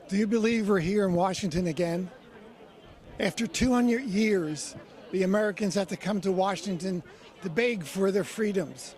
Do you believe we're here in Washington again? After 200 years, the Americans have to come to Washington to beg for their freedoms.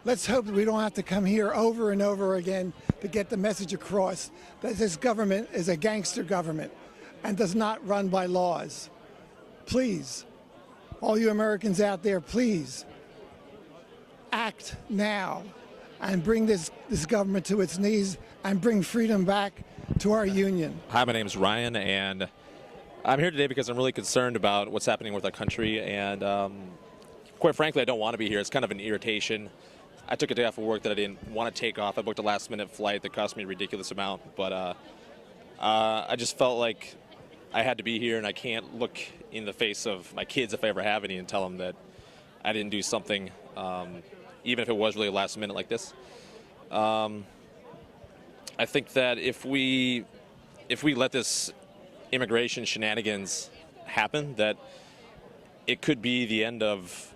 Let's hope that we don't have to come here over and over again to get the message across that this government is a gangster government and does not run by laws. Please, all you Americans out there, please act now and bring this government to its knees and bring freedom back to our union. Hi, my name is Ryan, and I'm here today because I'm really concerned about what's happening with our country, and quite frankly, I don't want to be here. It's kind of an irritation. I took a day off of work that I didn't want to take off. I booked a last-minute flight that cost me a ridiculous amount, but I just felt like I had to be here, and I can't look in the face of my kids, if I ever have any, and tell them that I didn't do something, even if it was really last minute like this. I think that if we let this immigration shenanigans happen, that it could be the end of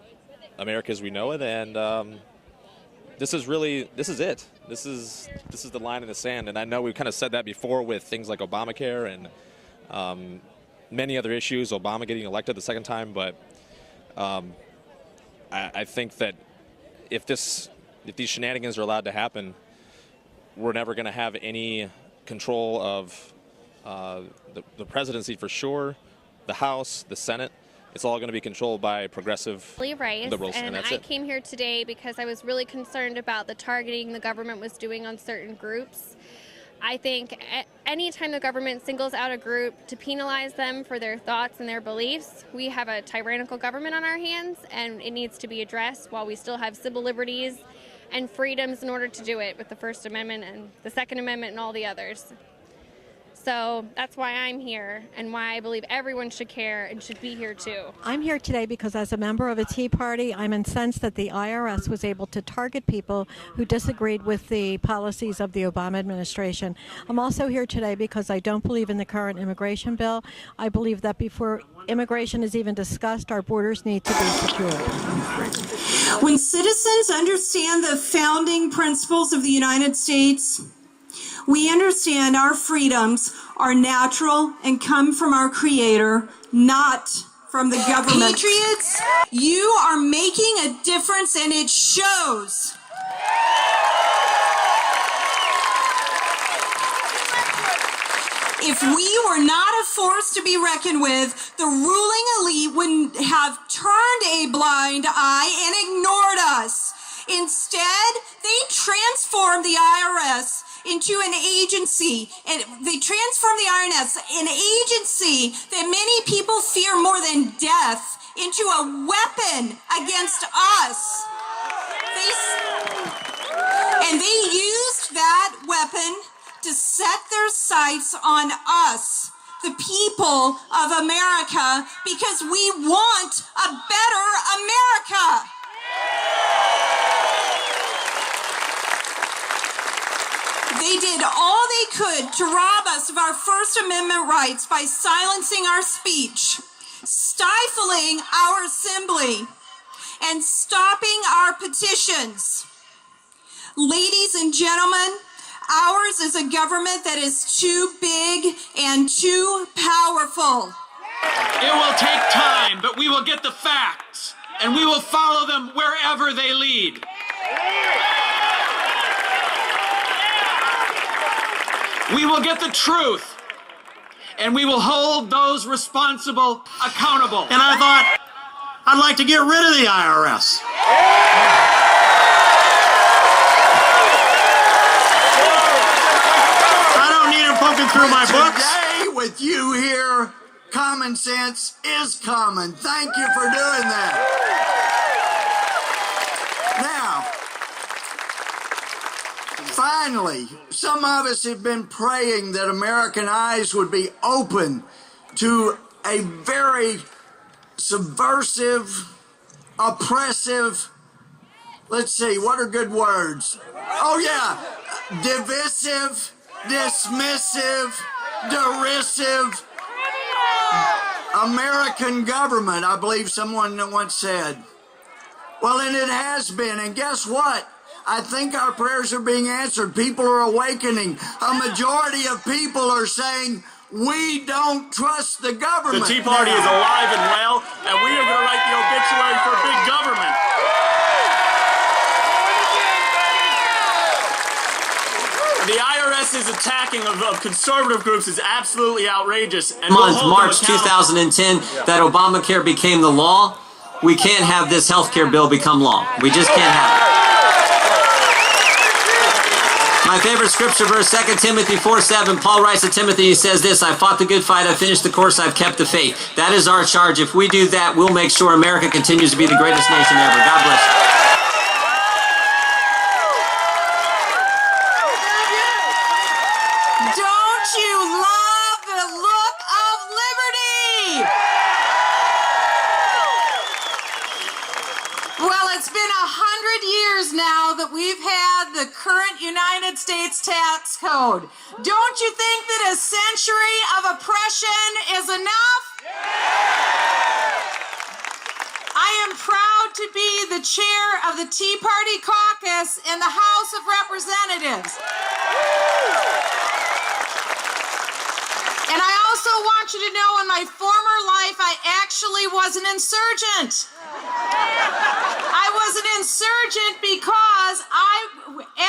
America as we know it, and this is it. This is the line in the sand, and I know we've kind of said that before with things like Obamacare and many other issues, Obama getting elected the second time, but I think that if these shenanigans are allowed to happen, we're never going to have any control of the presidency for sure, the House, the Senate. It's all going to be controlled by progressive liberals, and that's it. I came here today because I was really concerned about the targeting the government was doing on certain groups. I think anytime the government singles out a group to penalize them for their thoughts and their beliefs, we have a tyrannical government on our hands, and it needs to be addressed while we still have civil liberties and freedoms in order to do it with the First Amendment and the Second Amendment and all the others. So that's why I'm here and why I believe everyone should care and should be here too. I'm here today because as a member of a Tea Party, I'm incensed that the IRS was able to target people who disagreed with the policies of the Obama administration. I'm also here today because I don't believe in the current immigration bill. I believe that before immigration is even discussed, our borders need to be secured. When citizens understand the founding principles of the United States, we understand our freedoms are natural and come from our Creator, not from the government. Patriots, you are making a difference, and it shows. If we were not a force to be reckoned with, the ruling elite would have turned a blind eye and ignored us. Instead, they transformed the IRS into an agency, and they transformed the IRS, an agency that many people fear more than death, into a weapon against us. And they used that weapon to set their sights on us, the people of America, because we want a better America. They did all they could to rob us of our First Amendment rights by silencing our speech, stifling our assembly, and stopping our petitions. Ladies and gentlemen, ours is a government that is too big and too powerful. It will take time, but we will get the facts, and we will follow them wherever they lead. We will get the truth, and we will hold those responsible accountable. And I thought, I'd like to get rid of the IRS. I don't need them poking through my books. Today, with you here, common sense is common. Thank you for doing that. Finally, some of us have been praying that American eyes would be open to a very subversive, oppressive, let's see, what are good words? Oh yeah, divisive, dismissive, derisive American government, I believe someone once said. Well, and it has been, and guess what? I think our prayers are being answered. People are awakening. A majority of people are saying, we don't trust the government. The Tea Party is alive and well, and we are going to write the obituary for big government. The IRS's attacking of conservative groups is absolutely outrageous. And March 2010, that Obamacare became the law. We can't have this health care bill become law. We just can't have it. My favorite scripture verse, 2 Timothy 4:7. Paul writes to Timothy, he says this, I fought the good fight, I finished the course, I've kept the faith. That is our charge. If we do that, we'll make sure America continues to be the greatest nation ever. God bless you. Don't you love the look of liberty? Well, it's been 100 years now that we've had the current United States tax code. Don't you think that a century of oppression is enough? I am proud to be the chair of the Tea Party caucus in the House of Representatives. And I also want you to know in my former life, I actually was an insurgent. I was an insurgent because I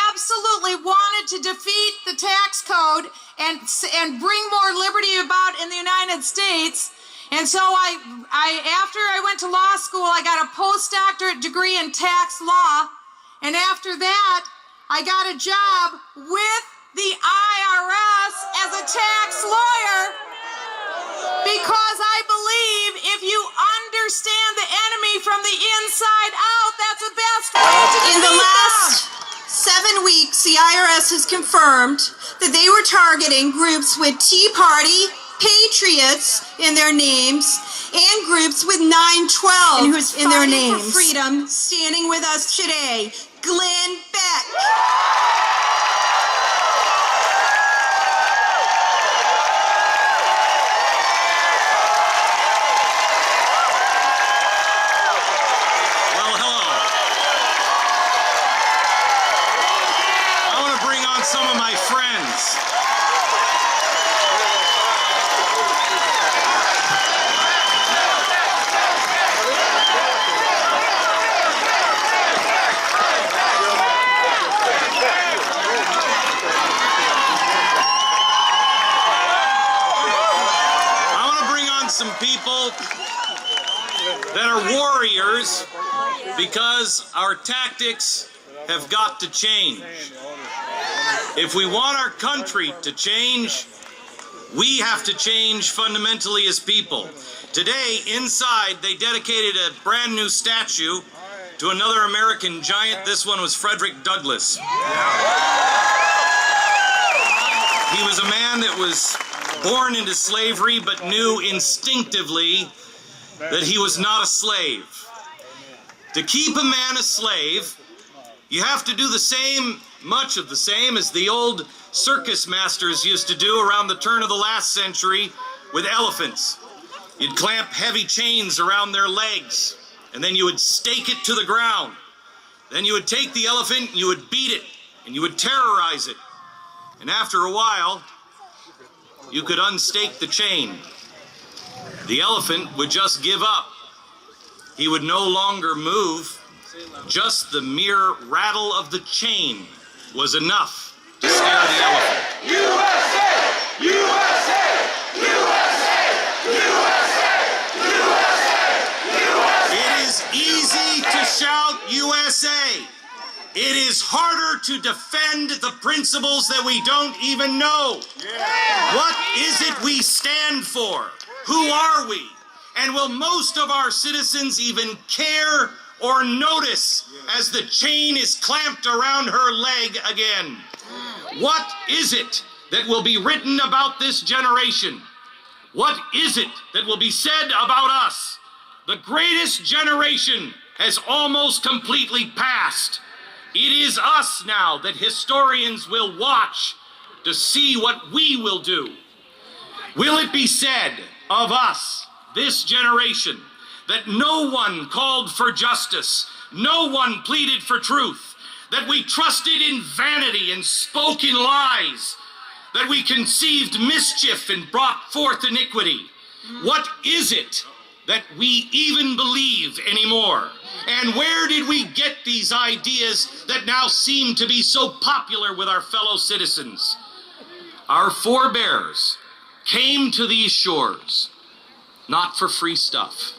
absolutely wanted to defeat the tax code and bring more liberty about in the United States. And so after I went to law school, I got a postdoctorate degree in tax law. And after that, I got a job with the IRS as a tax lawyer because I believe if you understand the enemy from the inside out, that's the best way to defeat them. In the last 7 weeks, the IRS has confirmed that they were targeting groups with Tea Party patriots in their names and groups with 912 in their names. For freedom, standing with us today, Glenn Beck. Some of my friends. I want to bring on some people that are warriors because our tactics have got to change. If we want our country to change, we have to change fundamentally as people. Today, inside, they dedicated a brand new statue to another American giant. This one was Frederick Douglass. He was a man that was born into slavery, but knew instinctively that he was not a slave. To keep a man a slave, you have to do much of the same as the old circus masters used to do around the turn of the last century with elephants. You'd clamp heavy chains around their legs, and then you would stake it to the ground. Then you would take the elephant, and you would beat it, and you would terrorize it. And after a while, you could unstake the chain. The elephant would just give up. He would no longer move. Just the mere rattle of the chain was enough to scare the elephant. USA! USA! USA! USA! USA! It is easy to shout USA. It is harder to defend the principles that we don't even know. What is it we stand for? Who are we? And will most of our citizens even care or notice as the chain is clamped around her leg again? What is it that will be written about this generation? What is it that will be said about us? The greatest generation has almost completely passed. It is us now that historians will watch to see what we will do. Will it be said of us, this generation, that no one called for justice, no one pleaded for truth, that we trusted in vanity and spoke in lies, that we conceived mischief and brought forth iniquity? What is it that we even believe anymore? And where did we get these ideas that now seem to be so popular with our fellow citizens? Our forebears came to these shores not for free stuff,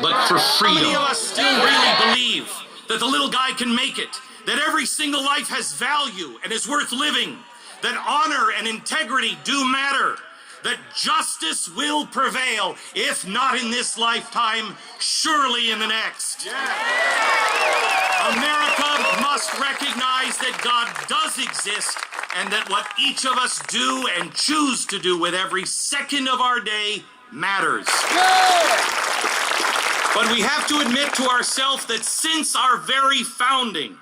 but for freedom. How many of us still really believe that the little guy can make it, that every single life has value and is worth living, that honor and integrity do matter, that justice will prevail, if not in this lifetime, surely in the next? America must recognize that God does exist, and that what each of us do and choose to do with every second of our day matters. But we have to admit to ourselves that since our very founding,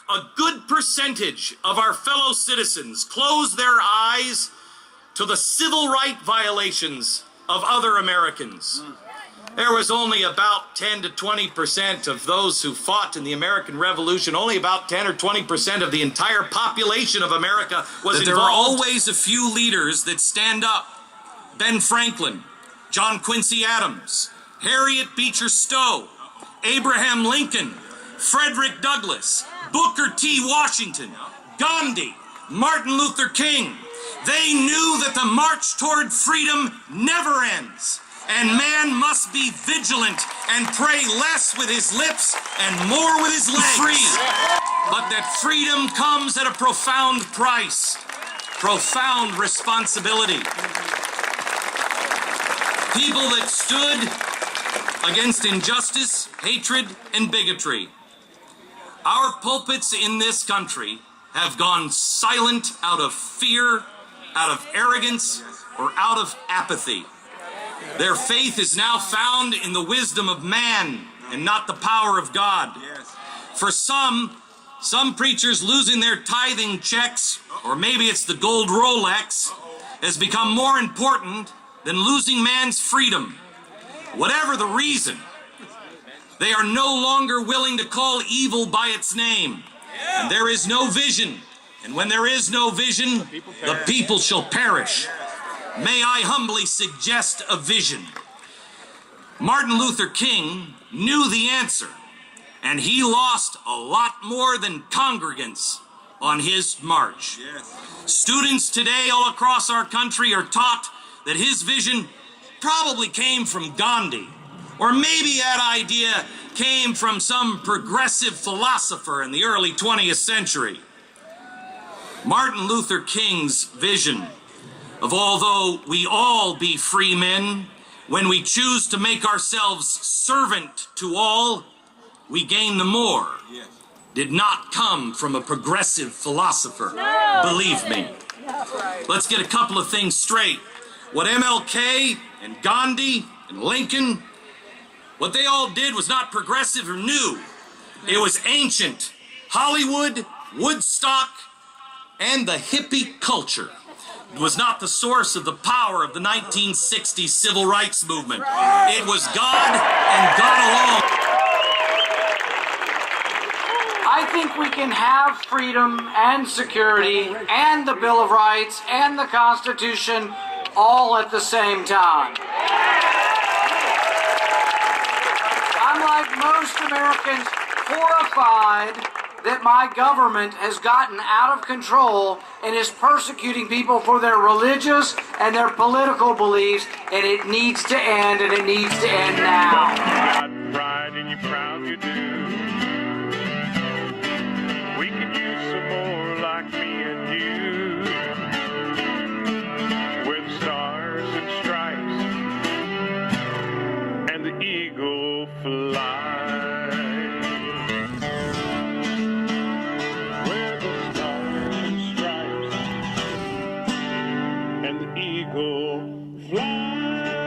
a good percentage of our fellow citizens closed their eyes to the civil right violations of other Americans. There was only about 10 to 20% of those who fought in the American Revolution. Only about 10 or 20% of the entire population of America was involved. There are always a few leaders that stand up. Ben Franklin, John Quincy Adams, Harriet Beecher Stowe, Abraham Lincoln, Frederick Douglass, Booker T. Washington, Gandhi, Martin Luther King. They knew that the march toward freedom never ends, and man must be vigilant and pray less with his lips and more with his legs. Free. But that freedom comes at a profound price, profound responsibility. People that stood against injustice, hatred, and bigotry. Our pulpits in this country have gone silent out of fear, out of arrogance, or out of apathy. Their faith is now found in the wisdom of man and not the power of God. For some preachers losing their tithing checks, or maybe it's the gold Rolex, has become more important than losing man's freedom. Whatever the reason, they are no longer willing to call evil by its name. And there is no vision. And when there is no vision, the people shall perish. May I humbly suggest a vision. Martin Luther King knew the answer, and he lost a lot more than congregants on his march. Students today all across our country are taught that his vision probably came from Gandhi, or maybe that idea came from some progressive philosopher in the early 20th century. Martin Luther King's vision of although we all be free men, when we choose to make ourselves servant to all, we gain the more, did not come from a progressive philosopher. No. Believe me. Let's get a couple of things straight. What MLK and Gandhi and Lincoln, what they all did was not progressive or new. It was ancient. Hollywood, Woodstock, and the hippie culture. It was not the source of the power of the 1960s civil rights movement. It was God and God alone. I think we can have freedom and security and the Bill of Rights and the Constitution all at the same time. I'm like most Americans horrified that my government has gotten out of control and is persecuting people for their religious and their political beliefs, and it needs to end, and it needs to end now. Got pride and you're proud you do. We could use some more like me and you, with stars and stripes and the eagle flies. Eagle fly.